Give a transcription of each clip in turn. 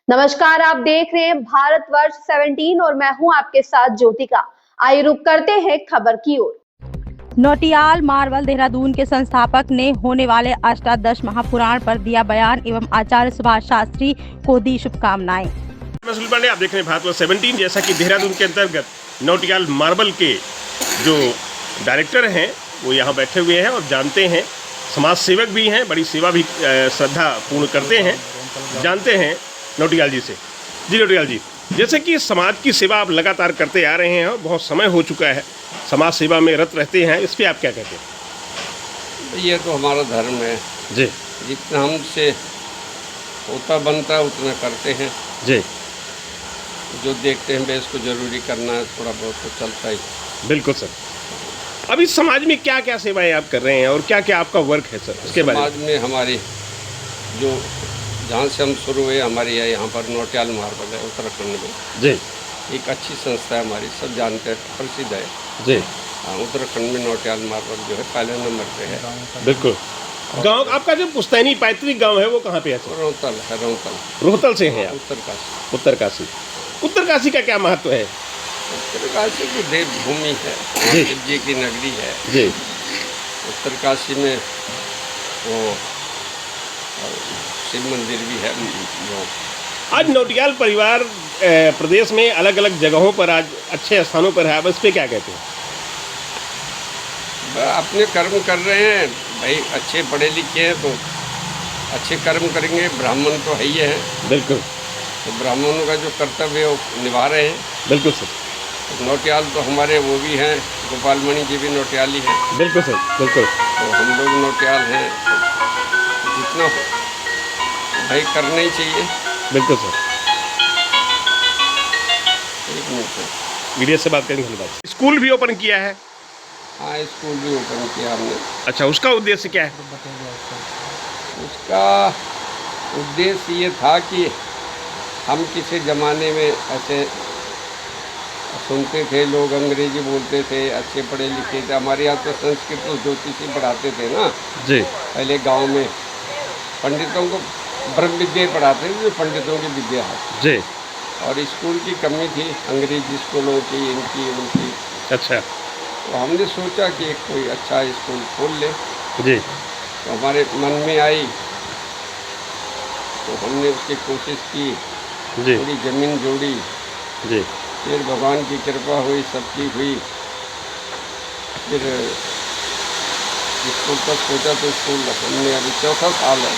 नमस्कार, आप देख रहे हैं भारतवर्ष 17 और मैं हूं आपके साथ ज्योतिका। आइए रुक करते हैं खबर की ओर। नौटियाल मार्बल देहरादून के संस्थापक ने होने वाले अष्टादश महापुराण पर दिया बयान एवं आचार्य सुभाष शास्त्री को दी शुभकामनाएं। मैं सुनील पांडे, आप देख रहे हैं भारतवर्ष 17। जैसा कि देहरादून के अंतर्गत नौटियाल मार्बल के जो डायरेक्टर हैं वो यहाँ बैठे हुए हैं और जानते हैं, समाज सेवक भी हैं, बड़ी सेवा भी श्रद्धा पूर्ण करते हैं। जानते हैं नौटियाल जी से। जी नौटियाल जी, जैसे कि समाज की सेवा आप लगातार करते आ रहे हैं और बहुत समय हो चुका है, समाज सेवा में रत रहते हैं, इस पर आप क्या कहते हैं? ये तो हमारा धर्म है जी। जितना हमसे होता बनता है उतना करते हैं जी। जो देखते हैं बेस को जरूरी करना है, थोड़ा बहुत तो चलता ही। बिल्कुल सर। अभी समाज में क्या क्या सेवाएं आप कर रहे हैं और क्या क्या आपका वर्क है सर, उसके बारे में? समाज में हमारी जो जहाँ से हम शुरू हुए हमारी है यहाँ पर नौटियाल मार्बल है उत्तराखंड में। जी। एक अच्छी संस्था है हमारी, सब जानते हैं, प्रसिद्ध है। जी। उत्तराखंड में नौटियाल मार्बल जो है पहले नंबर पे है। बिल्कुल। गांव आपका जो पुश्तैनी पैतृक गांव है वो कहाँ पे है सर? रोहतल है, रोहतल। रोहतल से हैं आप? उत्तरकाशी। उत्तरकाशी। उत्तरकाशी का क्या महत्व है? उत्तरकाशी की देवभूमि है, जी। शिव जी की नगरी है। जी। उत्तरकाशी में वो शिव मंदिर भी है। आज नौटियाल परिवार प्रदेश में अलग अलग जगहों पर आज अच्छे स्थानों पर है, अब इस पे क्या कहते हैं? अपने कर्म कर रहे हैं भाई, अच्छे पढ़े लिखे हैं तो अच्छे कर्म करेंगे। ब्राह्मण तो है ही है। बिल्कुल। तो ब्राह्मणों का जो कर्तव्य है वो निभा रहे हैं। बिल्कुल सर। नौटियाल तो हमारे वो भी हैं, गोपालमणि जी भी नौटियाली हैं। बिल्कुल सर, बिल्कुल। तो हम लोग नौटियाल हैं, तो जितना हो भाई करना ही चाहिए। बिल्कुल सर। एक मिनट सर। मीडिया से बात करेंगे, धन्यवाद। स्कूल भी ओपन किया है? हाँ, स्कूल भी ओपन किया हमने। अच्छा, उसका उद्देश्य क्या है? उसका उद्देश्य ये था कि हम किसी ज़माने में ऐसे सुनते थे, लोग अंग्रेजी बोलते थे, अच्छे पढ़े लिखे थे। हमारे यहाँ तो संस्कृत और ज्योतिषी पढ़ाते थे ना। जी। पहले गांव में पंडितों को ब्रह्म विद्या पढ़ाते थे, जो पंडितों की विद्या है। जी। और स्कूल की कमी थी, अंग्रेजी स्कूलों की, इनकी उनकी। अच्छा। तो हमने सोचा कि कोई अच्छा स्कूल खोल ले। जी। तो हमारे मन में आई, तो हमने उसकी कोशिश की। जी। थोड़ी ज़मीन जोड़ी। जी। फिर भगवान की कृपा हुई, सबकी हुई। फिर स्कूल तक सोचा तो स्कूल हमने अभी चौथा साल है।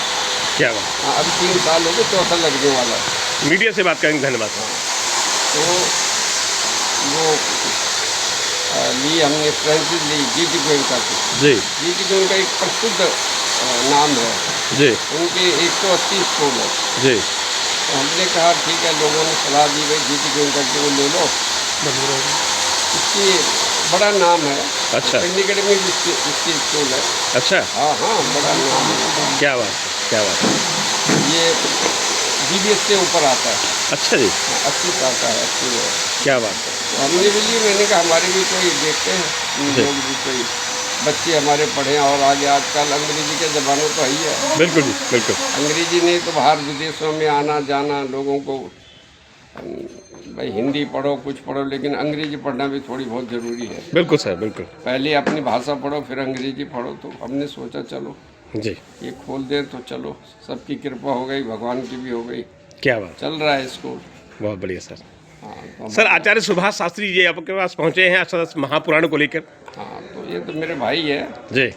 क्या बात? हाँ, अभी 3 साल हो गए, चौथा लगने वाला है। मीडिया से बात करेंगे, धन्यवाद। तो वो ली हमने फ्रेंचाइज ली जीटी गोयनका की। जी। जीटी गोयनका एक प्रसिद्ध नाम है। जी। उनके 180 स्कूल है। जी। तो हमने कहा ठीक है, लोगों ने सलाह दी भाई जीटी गोयनका की वो ले लो, इसकी बड़ा नाम है। अच्छा। चंडीगढ़ में इसकी स्कूल है। अच्छा। हाँ हाँ, बड़ा नाम है। क्या बात है, क्या बात है। ये DBS से ऊपर आता है। अच्छा जी। 80 साल का है स्कूल है। क्या बात है। तो हमने भी लिए, मैंने कहा हमारे भी कोई देखते हैं, लोग भी कोई बच्चे हमारे पढ़ें और आगे। आजकल अंग्रेजी के ज़माना तो है ही है। बिल्कुल जी, बिल्कुल। अंग्रेजी नहीं तो बाहर विदेशों में आना जाना लोगों को, भाई हिंदी पढ़ो कुछ पढ़ो, लेकिन अंग्रेजी पढ़ना भी थोड़ी बहुत ज़रूरी है। बिल्कुल सर, बिल्कुल। पहले अपनी भाषा पढ़ो फिर अंग्रेजी पढ़ो। तो हमने सोचा चलो जी ये खोल दें, तो चलो सबकी कृपा हो गई, भगवान की भी हो गई। क्या बात। चल रहा है स्कूल। बहुत बढ़िया सर। हाँ, तो सर आचार्य सुभाष शास्त्री जी आपके पास पहुँचे हैं अष्टादश महापुराण को लेकर। हाँ, तो ये तो मेरे भाई है जी,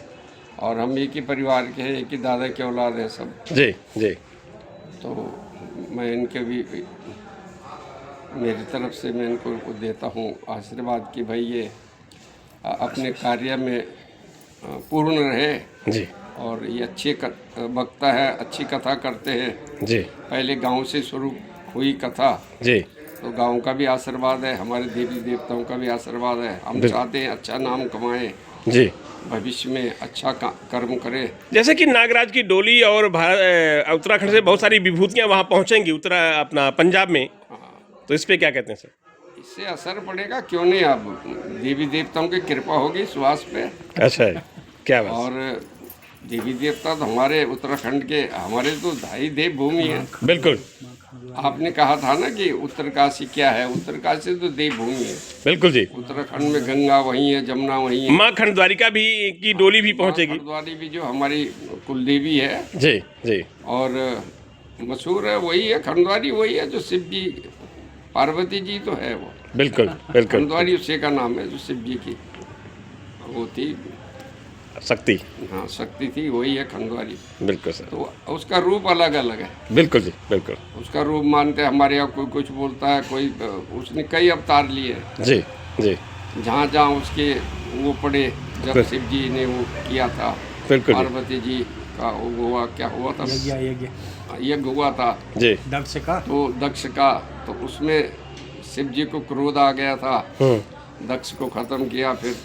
और हम एक ही परिवार के हैं, एक ही दादा के औलाद हैं सब। जी जी। तो मैं इनके भी मेरी तरफ से मैं इनको देता हूँ आशीर्वाद कि भाई ये अपने कार्य में पूर्ण रहे। जी। और ये अच्छे वक्ता है, अच्छी कथा करते हैं। जी। पहले गांव से शुरू हुई कथा। जी। तो गांव का भी आशीर्वाद है, हमारे देवी देवताओं का भी आशीर्वाद है। हम चाहते हैं अच्छा नाम कमाएं जी, भविष्य में अच्छा कर्म करें। जैसे कि नागराज की डोली और उत्तराखंड से बहुत सारी विभूतियां वहां पहुंचेंगी अपना पंजाब में। हाँ। तो इस पे क्या कहते हैं सर? इससे असर पड़ेगा, क्यों नहीं। अब देवी देवताओं की कृपा होगी सुहास पे। अच्छा है, क्या बात। और देवी देवता तो हमारे उत्तराखंड के, हमारे तो ढाई देव भूमि है। बिल्कुल। आपने कहा था ना कि उत्तरकाशी क्या है, उत्तरकाशी तो देवभूमि है। बिल्कुल जी। उत्तराखंड में गंगा वहीं है, जमुना वहीं है, माँ खंडद्वारिका भी की डोली भी पहुंचेगी। हरिद्वारी भी जो हमारी कुलदेवी है जी जी। और मशहूर है, वही है खंडद्वारी, वही है जो शिव जी, पार्वती जी तो है वो। बिल्कुल बिल्कुल। खंडद्वारी उसी का नाम है जो शिव जी की वो थी, शक्ति। हाँ शक्ति थी, वही है खंडद्वारी। बिल्कुल सर। तो उसका रूप अलग अलग है। बिल्कुल जी बिल्कुल। उसका रूप मानते हैं हमारे यहाँ, कोई कुछ बोलता है, कोई उसने कई अवतार लिए हैं। जी जी। जहाँ जहाँ उसके वो पड़े, जब शिव जी ने वो किया था, बिल्कुल जी। पार्वती जी का वो हुआ, क्या हुआ था, यज्ञ हुआ था जी। दक्ष का, तो उसमें शिव जी को क्रोध आ गया था, दक्ष को खत्म किया, फिर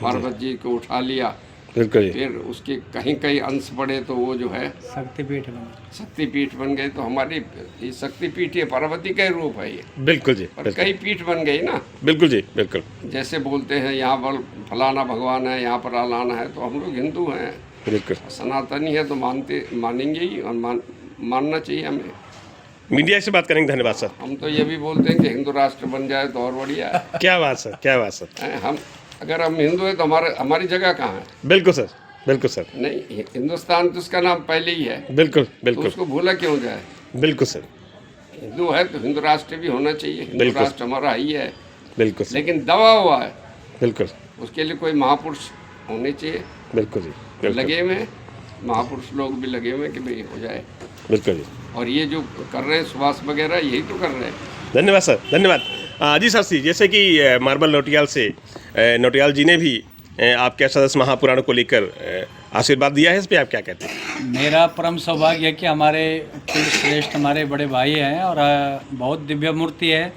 पार्वती जी को उठा लिया। बिल्कुल जी। फिर उसके कहीं कहीं अंश पड़े तो वो जो है शक्तिपीठ बन गए। तो हमारी ये शक्तिपीठ है, पार्वती का ही रूप है ये। बिल्कुल जी। पर कई पीठ बन गई ना। बिल्कुल जी बिल्कुल। जैसे बोलते हैं यहाँ पर फलाना भगवान है, यहाँ पर अलाना है, तो हम लोग हिंदू हैं, बिल्कुल सनातनी है, तो मानेंगे ही, और मानना चाहिए हमें। मीडिया से बात करेंगे। धन्यवाद सर। हम तो ये भी बोलते हैं कि हिंदू राष्ट्र बन जाए तो और बढ़िया है। क्या बात सर, क्या बात सर। हम अगर हम हिंदू हैं तो हमारी जगह कहाँ है? बिल्कुल सर, बिल्कुल सर। नहीं, हिंदुस्तान तो उसका नाम पहले ही है। बिल्कुल तो बिल्कुल। उसको भूला क्यों जाए? बिल्कुल सर। हिंदू है तो हिंदू राष्ट्र भी होना चाहिए। हिंदू राष्ट्र हमारा ही है, बिल्कुल सर। लेकिन दबा हुआ है। बिल्कुल। उसके लिए कोई महापुरुष होने चाहिए। बिल्कुल जी बिल्कुल। लगे हुए महापुरुष लोग भी लगे हुए कि भाई हो जाए। बिल्कुल जी। और ये जो कर रहे हैं सुभाष वगैरह, यही तो कर रहे हैं। धन्यवाद सर, धन्यवाद। जी सर, जैसे कि मार्बल नौटियाल से नौटियाल जी ने भी आपके अष्टादश महापुराण को लेकर आशीर्वाद दिया है, इस पे आप क्या कहते हैं? मेरा परम सौभाग्य है कि हमारे कुल श्रेष्ठ हमारे बड़े भाई हैं और बहुत दिव्य मूर्ति है।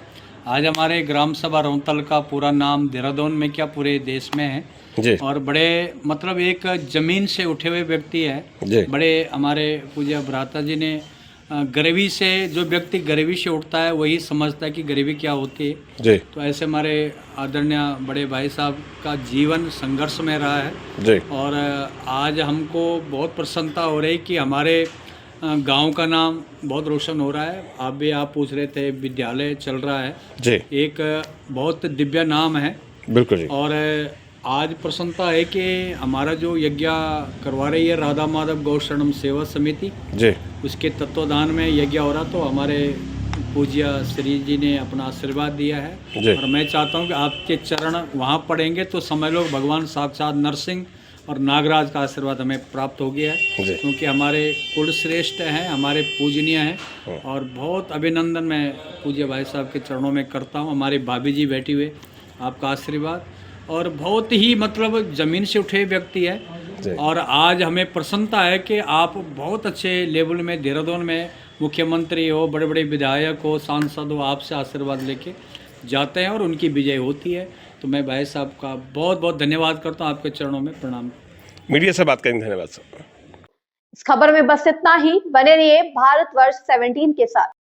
आज हमारे ग्राम सभा रोहतल का पूरा नाम देहरादून में क्या पूरे देश में है जी। और बड़े मतलब एक ज़मीन से उठे हुए व्यक्ति है जी। बड़े हमारे पूज्य भ्राता जी ने गरीबी से, जो व्यक्ति गरीबी से उठता है वही समझता है कि गरीबी क्या होती है जी। तो ऐसे हमारे आदरणीय बड़े भाई साहब का जीवन संघर्ष में रहा है जी। और आज हमको बहुत प्रसन्नता हो रही कि हमारे गांव का नाम बहुत रोशन हो रहा है। आप पूछ रहे थे, विद्यालय चल रहा है जी। एक बहुत दिव्य नाम है। बिल्कुल जी। और आज प्रसन्नता है कि हमारा जो यज्ञ करवा रही है राधा माधव गौशरणम सेवा समिति जी, उसके तत्वाधान में यज्ञ हो रहा, तो हमारे पूज्य श्री जी ने अपना आशीर्वाद दिया है और मैं चाहता हूं कि आपके चरण वहां पड़ेंगे तो समझ लो भगवान साक्षात नरसिंह और नागराज का आशीर्वाद हमें प्राप्त हो गया है, क्योंकि हमारे कुल श्रेष्ठ हैं, हमारे पूजनीय हैं और बहुत अभिनंदन मैं पूज्य भाई साहब के चरणों में करता हूं। हमारे भाभी जी बैठी हुए, आपका आशीर्वाद और बहुत ही मतलब ज़मीन से उठे व्यक्ति है और आज हमें प्रसन्नता है कि आप बहुत अच्छे लेवल में देहरादून में मुख्यमंत्री हो, बड़े बड़े विधायक हो, सांसद हो, आपसे आशीर्वाद लेके जाते हैं और उनकी विजय होती है। तो मैं भाई साहब का बहुत बहुत धन्यवाद करता हूँ, आपके चरणों में प्रणाम। मीडिया से बात करेंगे। धन्यवाद सर। इस खबर में बस इतना ही। बने रहिए भारतवर्ष 17 के साथ।